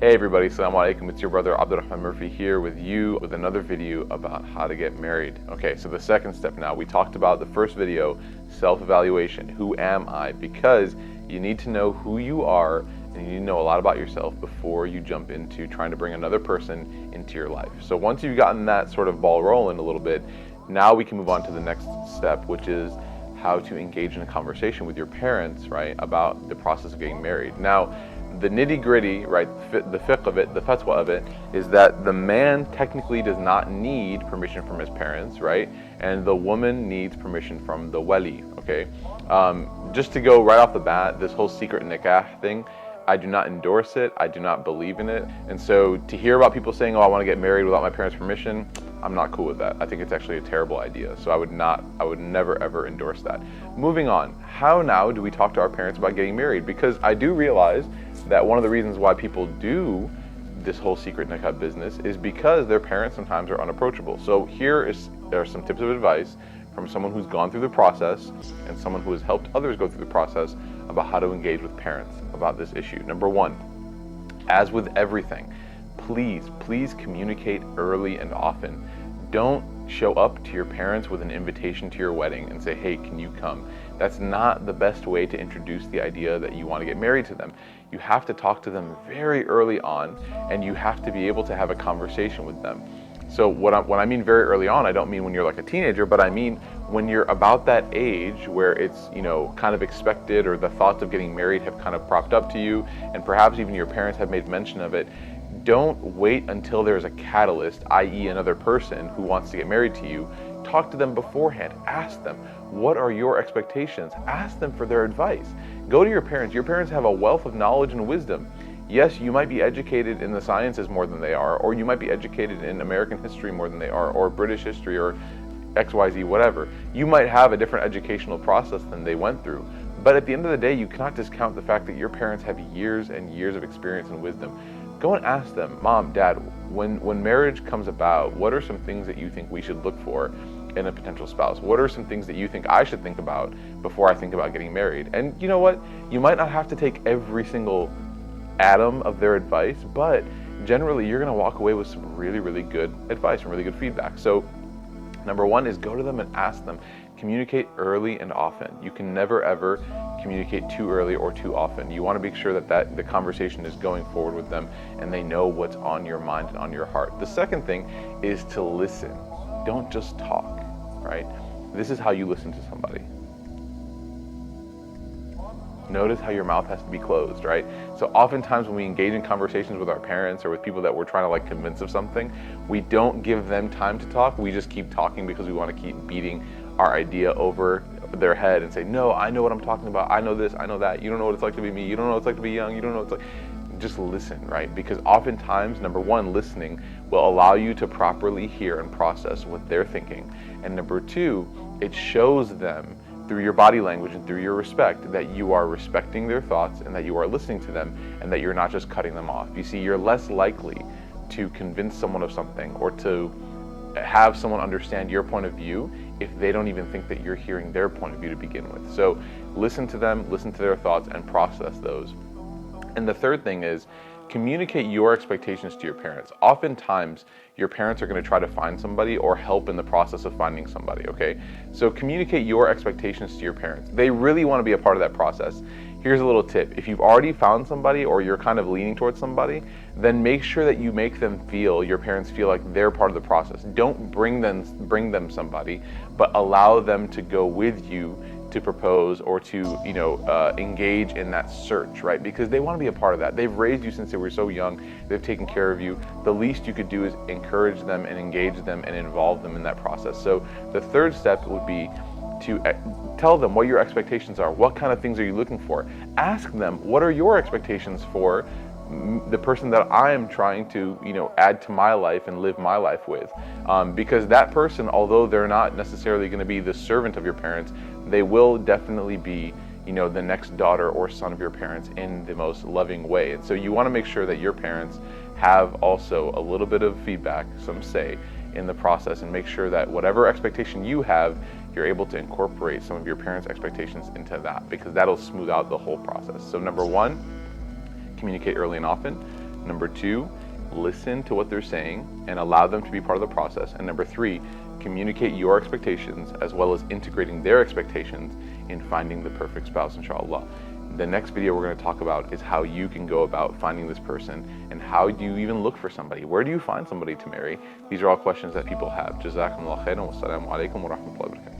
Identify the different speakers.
Speaker 1: Hey everybody, Assalamu alaikum. It's your brother Abdul Murphy here with you with another video about how to get married. Okay, so the second step now. We talked about the first video, self-evaluation. Who am I? Because you need to know who you are and you need to know a lot about yourself before you jump into trying to bring another person into your life. So once you've gotten that sort of ball rolling a little bit, now we can move on to the next step, which is how to engage in a conversation with your parents, right, about the process of getting married. Now, the nitty gritty, right, the fiqh of it, the fatwa of it, is that the man technically does not need permission from his parents, right? And the woman needs permission from the wali, okay? Just to go right off the bat, this whole secret nikah thing, I do not endorse it. I do not believe in it. And so to hear about people saying, oh, I want to get married without my parents' permission, I'm not cool with that. I think it's actually a terrible idea. So I would never ever endorse that. Moving on, how now do we talk to our parents about getting married? Because I do realize that one of the reasons why people do this whole secret nikah business is because their parents sometimes are unapproachable. So there are some tips of advice from someone who's gone through the process and someone who has helped others go through the process about how to engage with parents about this issue. Number one, as with everything, please communicate early and often. Don't show up to your parents with an invitation to your wedding and say, hey, can you come? That's not the best way to introduce the idea that you want to get married to them. You have to talk to them very early on, and you have to be able to have a conversation with them. So when I mean very early on, I don't mean when you're like a teenager, but I mean when you're about that age where it's, kind of expected, or the thoughts of getting married have kind of propped up to you, and perhaps even your parents have made mention of it. Don't wait until there's a catalyst, i.e. another person who wants to get married to you. Talk to them beforehand. Ask them, what are your expectations? Ask them for their advice. Go to your parents. Your parents have a wealth of knowledge and wisdom. Yes, you might be educated in the sciences more than they are, or you might be educated in American history more than they are, or British history, or XYZ, whatever. You might have a different educational process than they went through. But at the end of the day, you cannot discount the fact that your parents have years and years of experience and wisdom. Go and ask them, Mom, Dad, when marriage comes about, what are some things that you think we should look for in a potential spouse? What are some things that you think I should think about before I think about getting married? And you know what? You might not have to take every single atom of their advice, but generally you're going to walk away with some really, really good advice and really good feedback. So number one is go to them and ask them. Communicate early and often. You can never ever communicate too early or too often. You want to make sure that the conversation is going forward with them and they know what's on your mind and on your heart. The second thing is to listen. Don't just talk, right? This is how you listen to somebody. Notice how your mouth has to be closed, right? So oftentimes when we engage in conversations with our parents or with people that we're trying to convince of something, we don't give them time to talk. We just keep talking because we want to keep beating our idea over their head and say, no, I know what I'm talking about. I know this, I know that. You don't know what it's like to be me. You don't know what it's like to be young. You don't know what it's like. Just listen, right? Because oftentimes, number one, listening will allow you to properly hear and process what they're thinking. And number two, it shows them through your body language and through your respect that you are respecting their thoughts and that you are listening to them and that you're not just cutting them off. You see, you're less likely to convince someone of something or to have someone understand your point of view if they don't even think that you're hearing their point of view to begin with. So listen to them, listen to their thoughts, and process those. And the third thing is communicate your expectations to your parents. Oftentimes, your parents are going to try to find somebody or help in the process of finding somebody, okay? So communicate your expectations to your parents. They really want to be a part of that process. Here's a little tip. If you've already found somebody or you're kind of leaning towards somebody, then make sure that you make your parents feel like they're part of the process. Don't bring them somebody, but allow them to go with you to propose or to engage in that search, right? Because they want to be a part of that. They've raised you since they were so young. They've taken care of you. The least you could do is encourage them and engage them and involve them in that process. So the third step would be to tell them what your expectations are. What kind of things are you looking for? Ask them, what are your expectations for the person that I am trying to, add to my life and live my life with? Because that person, although they're not necessarily going to be the servant of your parents, they will definitely be, the next daughter or son of your parents in the most loving way. And so you want to make sure that your parents have also a little bit of feedback, some say, in the process, and make sure that whatever expectation you have, you're able to incorporate some of your parents' expectations into that, because that'll smooth out the whole process. So number one, communicate early and often. Number 2, listen to what they're saying and allow them to be part of the process. And number 3, communicate your expectations as well as integrating their expectations in finding the perfect spouse, inshallah. The next video we're going to talk about is how you can go about finding this person, and how do you even look for somebody? Where do you find somebody to marry? These are all questions that people have. Jazakumullah khairan wa assalamu alaikum wa rahmatullahi wa barakatuh.